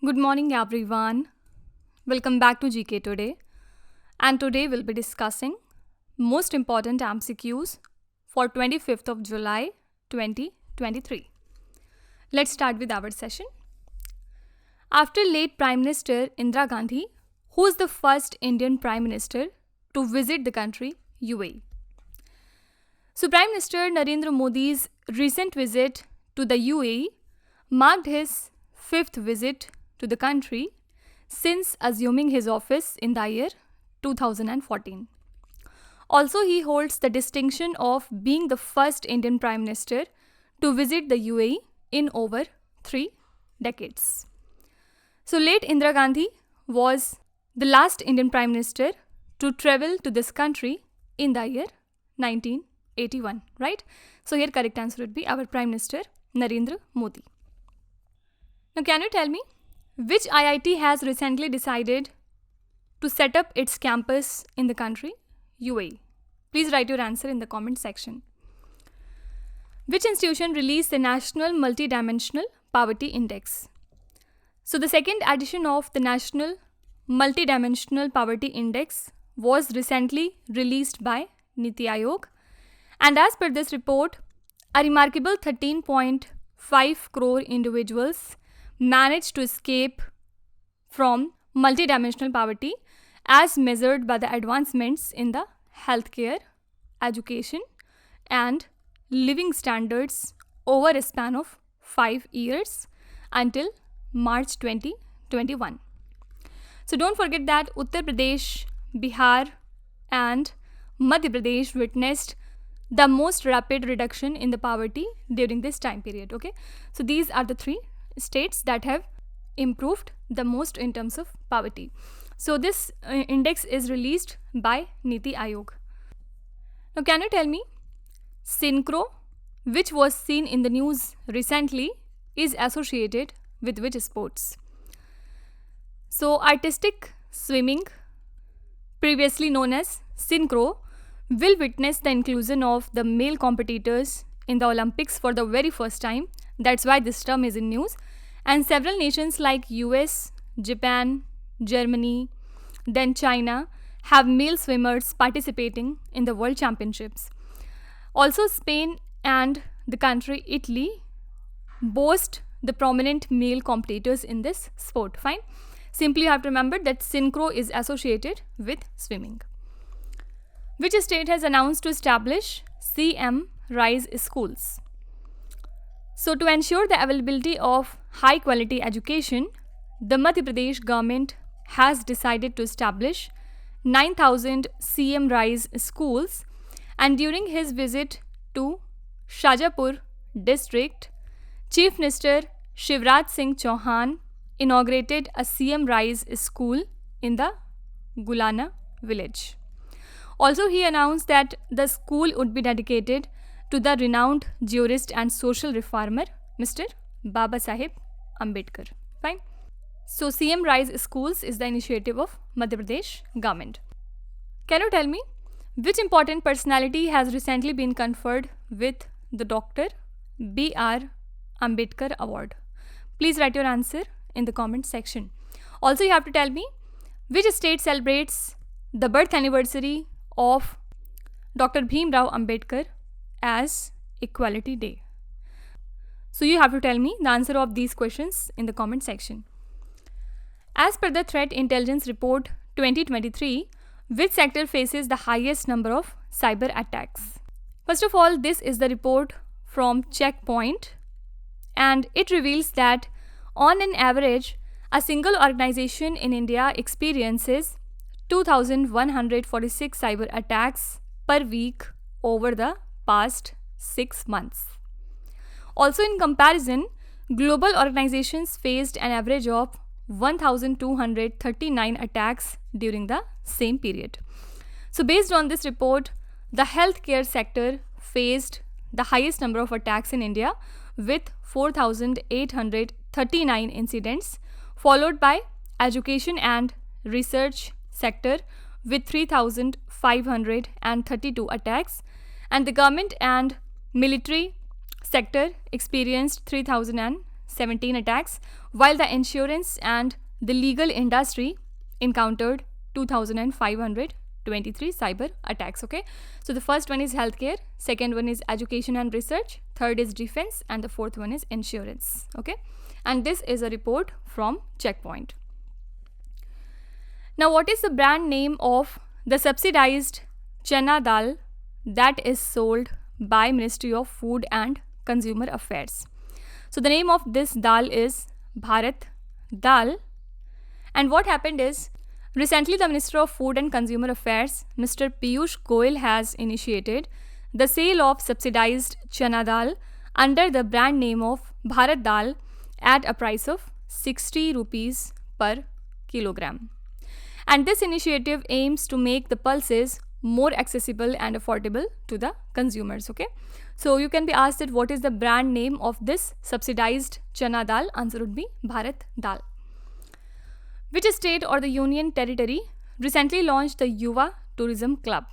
Good morning, everyone. Welcome back to GK Today. And today we'll be discussing most important MCQs for 25th of July 2023. Let's start with our session. After late Prime Minister Indira Gandhi, who is the first Indian Prime Minister to visit the country UAE? So Prime Minister Narendra Modi's recent visit to the UAE marked his fifth visit to the country since assuming his office in the year 2014. Also, he holds the distinction of being the first Indian Prime Minister to visit the UAE in over 3 decades. So, late Indira Gandhi was the last Indian Prime Minister to travel to this country in the year 1981, right? So, here correct answer would be our Prime Minister Narendra Modi. Now, can you tell me which IIT has recently decided to set up its campus in the country, UAE? Please write your answer in the comment section. Which institution released the National Multidimensional Poverty Index? So the second edition of the National Multidimensional Poverty Index was recently released by Niti Aayog, and as per this report, a remarkable 13.5 crore individuals managed to escape from multidimensional poverty as measured by the advancements in the healthcare, education, and living standards over a span of 5 years until March 2021. So don't forget that Uttar Pradesh, Bihar, and Madhya Pradesh witnessed the most rapid reduction in the poverty during this time period. Okay, so these are the 3 states that have improved the most in terms of poverty. So this index is released by Niti Aayog. Now can you tell me, synchro, which was seen in the news recently, is associated with which sports? So artistic swimming, previously known as synchro, will witness the inclusion of the male competitors in the Olympics for the very first time. That's why this term is in news. And several nations like US, Japan, Germany, then China have male swimmers participating in the World Championships. Also, Spain and the country Italy boast the prominent male competitors in this sport. Fine. Simply you have to remember that synchro is associated with swimming. Which state has announced to establish CM Rise schools? So to ensure the availability of high quality education, the Madhya Pradesh government has decided to establish 9,000 CM Rise schools, and during his visit to Shajapur district, Chief Minister Shivraj Singh Chauhan inaugurated a CM Rise school in the Gulana village. Also, he announced that the school would be dedicated to the renowned jurist and social reformer, Mr. Baba Saheb Ambedkar. Fine. So, CM Rise Schools is the initiative of Madhya Pradesh government. Can you tell me which important personality has recently been conferred with the Dr. B.R. Ambedkar Award? Please write your answer in the comment section. Also, you have to tell me which state celebrates the birth anniversary of Dr. Bhimrao Ambedkar as Equality Day. So you have to tell me the answer of these questions in the comment section. As per the Threat Intelligence Report 2023, which sector faces the highest number of cyber attacks? First of all, this is the report from Checkpoint, and it reveals that on an average, a single organization in India experiences 2,146 cyber attacks per week over the past 6 months. Also, in comparison, global organizations faced an average of 1,239 attacks during the same period. So, based on this report, the healthcare sector faced the highest number of attacks in India with 4,839 incidents, followed by education and research sector with 3,532 attacks, and the government and military sector experienced 3,000 17 attacks, while the insurance and the legal industry encountered 2,523 cyber attacks. Okay, so the first one is healthcare, second one is education and research, third is defense, and the fourth one is insurance. Okay, and this is a report from Checkpoint. Now, what is the brand name of the subsidized chana dal that is sold by Ministry of Food and Consumer Affairs? So the name of this dal is Bharat Dal. And what happened is, recently the Minister of Food and Consumer Affairs, Mr. Piyush Goyal, has initiated the sale of subsidized chana dal under the brand name of Bharat Dal at a price of 60 rupees per kilogram. And this initiative aims to make the pulses more accessible and affordable to the consumers. Okay, so you can be asked that what is the brand name of this subsidized chana dal? Answer would be Bharat Dal. Which state or the union territory recently launched the Yuva Tourism Club?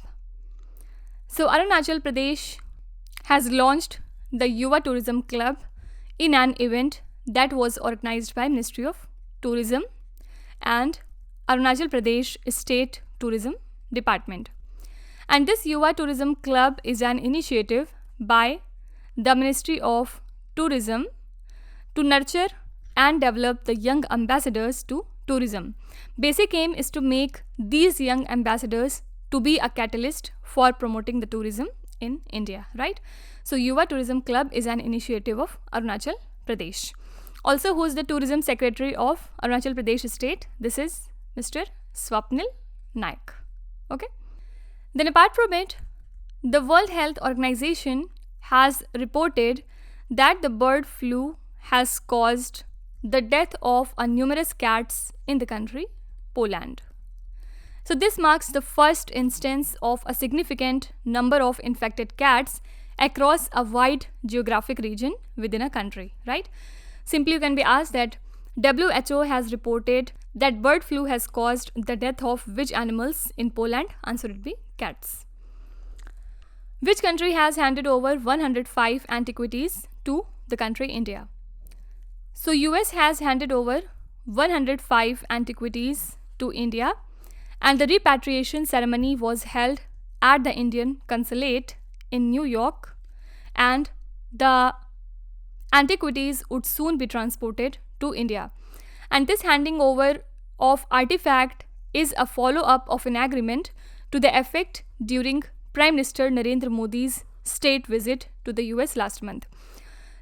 So Arunachal Pradesh has launched the Yuva Tourism Club in an event that was organized by Ministry of Tourism and Arunachal Pradesh State Tourism Department. And this Yuva Tourism Club is an initiative by the Ministry of Tourism to nurture and develop the young ambassadors to tourism. Basic aim is to make these young ambassadors to be a catalyst for promoting the tourism in India, right? So Yuva Tourism Club is an initiative of Arunachal Pradesh. Also, who is the Tourism Secretary of Arunachal Pradesh State? This is Mr. Swapnil Naik. Okay. Then apart from it, the World Health Organization has reported that the bird flu has caused the death of numerous cats in the country, Poland. So this marks the first instance of a significant number of infected cats across a wide geographic region within a country, right? Simply you can be asked that WHO has reported that bird flu has caused the death of which animals in Poland? Answer would be cats. Which country has handed over 105 antiquities to the country India? So US has handed over 105 antiquities to India, and the repatriation ceremony was held at the Indian Consulate in New York, and the antiquities would soon be transported to India. And this handing over of artifact is a follow-up of an agreement to the effect during Prime Minister Narendra Modi's state visit to the US last month.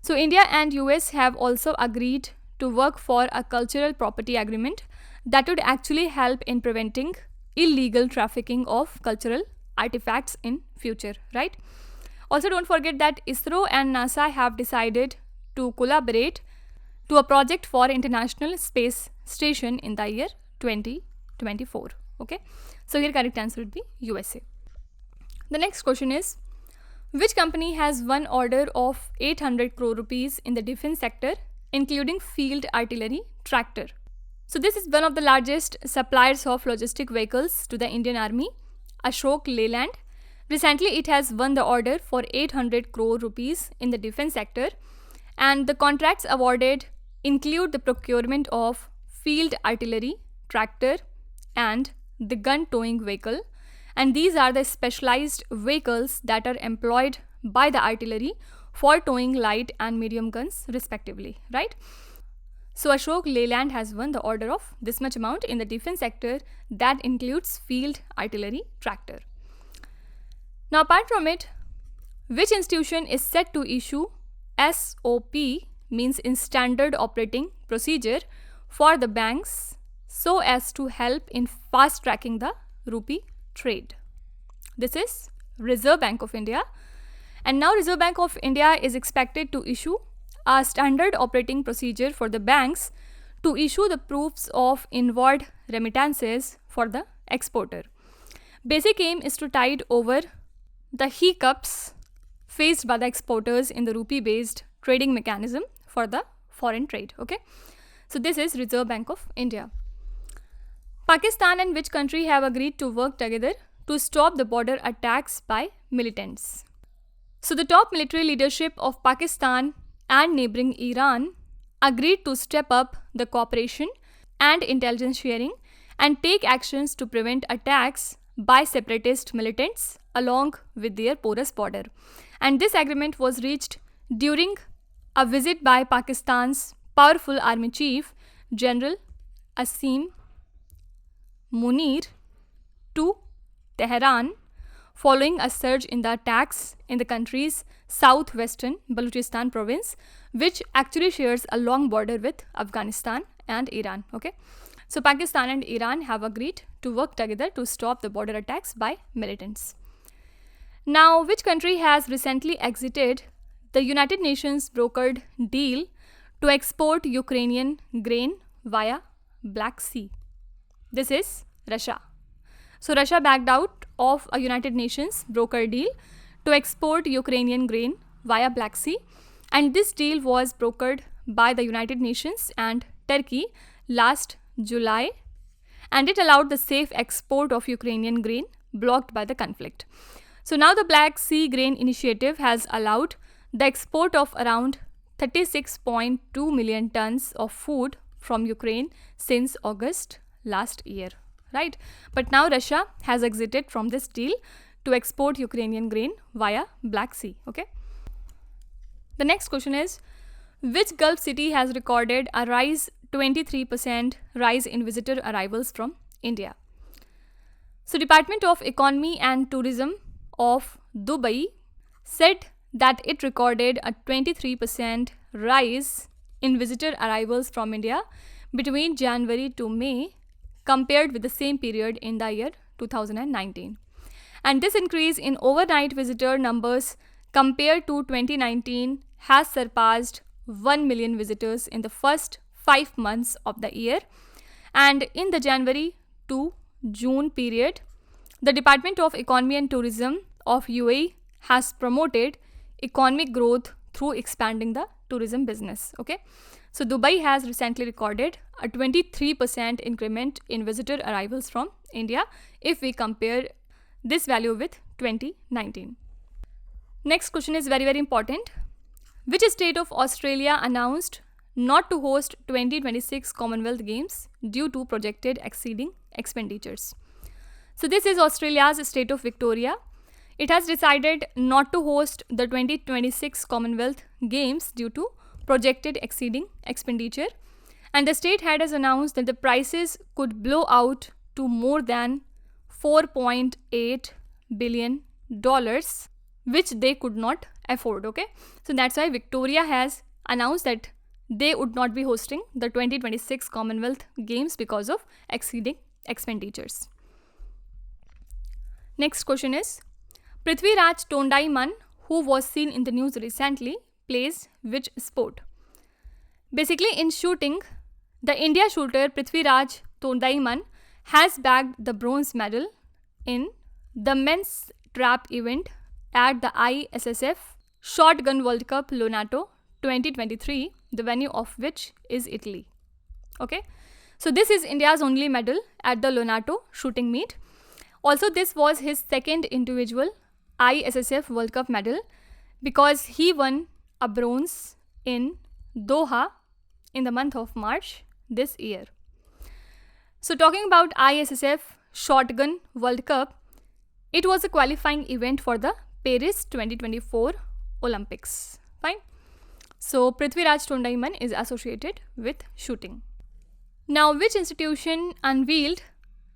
So India and US have also agreed to work for a cultural property agreement that would actually help in preventing illegal trafficking of cultural artifacts in future, right? Also, don't forget that ISRO and NASA have decided to collaborate to a project for International Space Station in the year 2024. Okay, so here correct answer would be USA. The next question is, which company has won order of 800 crore rupees in the defense sector, including field artillery tractor? So this is one of the largest suppliers of logistic vehicles to the Indian Army, Ashok Leyland. Recently, it has won the order for 800 crore rupees in the defense sector, and the contracts awarded include the procurement of field artillery tractor and the gun towing vehicle, and these are the specialized vehicles that are employed by the artillery for towing light and medium guns respectively, right? So Ashok Leyland has won the order of this much amount in the defense sector that includes field artillery tractor. Now apart from it, which institution is set to issue SOP, means in standard operating procedure, for the banks so as to help in fast tracking the rupee trade? This is Reserve Bank of India. And now Reserve Bank of India is expected to issue a standard operating procedure for the banks to issue the proofs of inward remittances for the exporter. Basic aim is to tide over the hiccups faced by the exporters in the rupee-based trading mechanism for the foreign trade. Okay, so this is Reserve Bank of India. Pakistan and which country have agreed to work together to stop the border attacks by militants? So the top military leadership of Pakistan and neighboring Iran agreed to step up the cooperation and intelligence sharing and take actions to prevent attacks by separatist militants along with their porous border. And this agreement was reached during a visit by Pakistan's powerful army chief, General Asim Munir, to Tehran following a surge in the attacks in the country's southwestern Balochistan province, which actually shares a long border with Afghanistan and Iran. Okay, so Pakistan and Iran have agreed to work together to stop the border attacks by militants. Now, which country has recently exited the United Nations brokered deal to export Ukrainian grain via Black Sea? This is Russia. So Russia backed out of a United Nations broker deal to export Ukrainian grain via Black Sea, and this deal was brokered by the United Nations and Turkey last July, and it allowed the safe export of Ukrainian grain blocked by the conflict. So now the Black Sea Grain Initiative has allowed the export of around 36.2 million tons of food from Ukraine since August last year. Right? But now Russia has exited from this deal to export Ukrainian grain via Black Sea. Okay. The next question is, which Gulf city has recorded a 23% rise in visitor arrivals from India? So Department of Economy and Tourism of Dubai said that it recorded a 23% rise in visitor arrivals from India between January to May compared with the same period in the year 2019. And this increase in overnight visitor numbers compared to 2019 has surpassed 1 million visitors in the first 5 months of the year. And in the January to June period, the Department of Economy and Tourism of UAE has promoted economic growth through expanding the tourism business. Okay. So Dubai has recently recorded a 23% increment in visitor arrivals from India if we compare this value with 2019. Next question is very, very important. Which state of Australia announced not to host 2026 Commonwealth Games due to projected exceeding expenditures? So this is Australia's state of Victoria. It has decided not to host the 2026 Commonwealth Games due to projected exceeding expenditure, and the state head has announced that the prices could blow out to more than $4.8 billion, which they could not afford. Okay, so that's why Victoria has announced that they would not be hosting the 2026 Commonwealth Games because of exceeding expenditures. Next question is, Prithviraj Tondaiman, who was seen in the news recently, plays which sport? Basically, in shooting, the India shooter Prithviraj Tondaiman has bagged the bronze medal in the men's trap event at the ISSF Shotgun World Cup Lonato 2023, the venue of which is Italy. Okay, so this is India's only medal at the Lonato shooting meet. Also, this was his second individual ISSF World Cup medal because he won a bronze in Doha in the month of March this year. So talking about ISSF Shotgun World Cup, it was a qualifying event for the Paris 2024 Olympics. Fine. So Prithviraj Tondaiman is associated with shooting. Now, which institution unveiled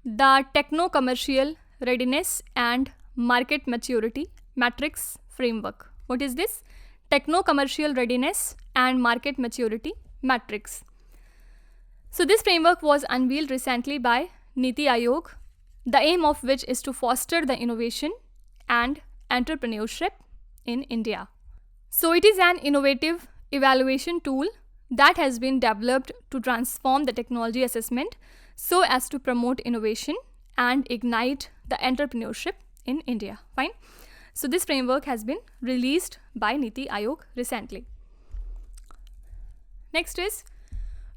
the Techno-Commercial Readiness and Market Maturity Matrix Framework? What is this? Techno-Commercial Readiness and Market Maturity Matrix. So this framework was unveiled recently by Niti Aayog, the aim of which is to foster the innovation and entrepreneurship in India. So it is an innovative evaluation tool that has been developed to transform the technology assessment so as to promote innovation and ignite the entrepreneurship in India. Fine. So this framework has been released by Niti Aayog recently. Next is,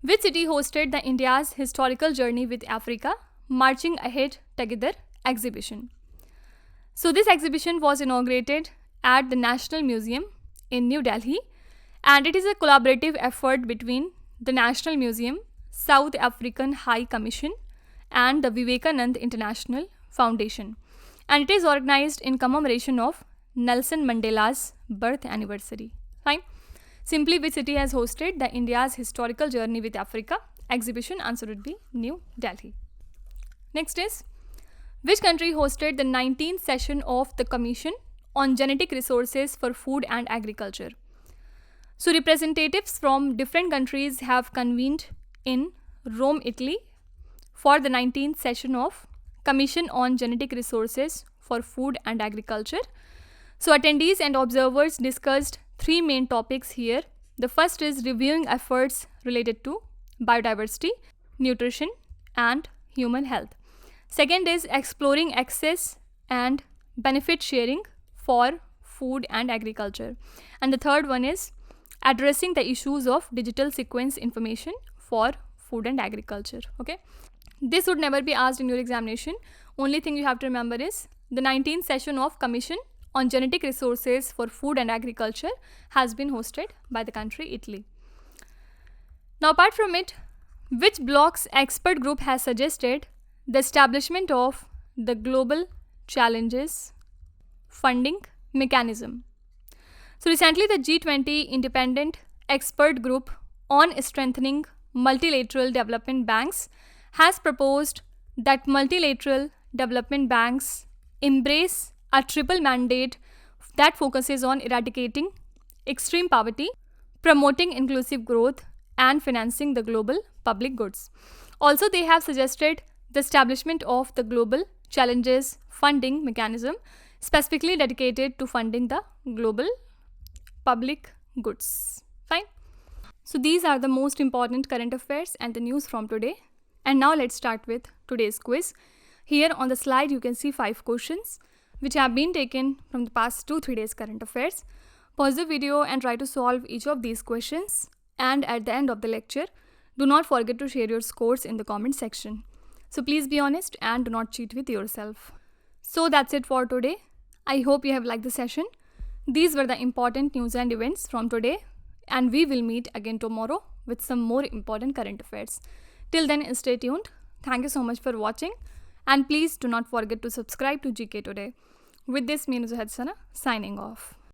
which city hosted the India's Historical Journey with Africa Marching Ahead Together exhibition? So this exhibition was inaugurated at the National Museum in New Delhi, and it is a collaborative effort between the National Museum, South African High Commission, and the Vivekanand International Foundation. And it is organized in commemoration of Nelson Mandela's birth anniversary. Fine. Simply, which city has hosted the India's Historical Journey with Africa exhibition? Answer would be New Delhi. Next is, which country hosted the 19th session of the Commission on Genetic Resources for Food and Agriculture? So, representatives from different countries have convened in Rome, Italy for the 19th session of Commission on Genetic Resources for Food and Agriculture. So, attendees and observers discussed three main topics here. The first is reviewing efforts related to biodiversity, nutrition, and human health. Second is exploring access and benefit sharing for food and agriculture. And the third one is addressing the issues of digital sequence information for food and agriculture. Okay. This would never be asked in your examination. Only thing you have to remember is the 19th session of Commission on Genetic Resources for Food and Agriculture has been hosted by the country Italy. Now, apart from it, which bloc's expert group has suggested the establishment of the Global Challenges Funding Mechanism? So, recently the G20 Independent Expert Group on Strengthening Multilateral Development Banks has proposed that multilateral development banks embrace a triple mandate that focuses on eradicating extreme poverty, promoting inclusive growth, and financing the global public goods. Also, they have suggested the establishment of the Global Challenges Funding Mechanism, specifically dedicated to funding the global public goods. Fine. So, these are the most important current affairs and the news from today. And now let's start with today's quiz. Here on the slide, you can see 5 questions which have been taken from the past 2-3 days current affairs. Pause the video and try to solve each of these questions. And at the end of the lecture, do not forget to share your scores in the comment section. So please be honest and do not cheat with yourself. So that's it for today. I hope you have liked the session. These were the important news and events from today. And we will meet again tomorrow with some more important current affairs. Till then, stay tuned. Thank you so much for watching. And please do not forget to subscribe to GK Today. With this, me Nuzuhadsana signing off.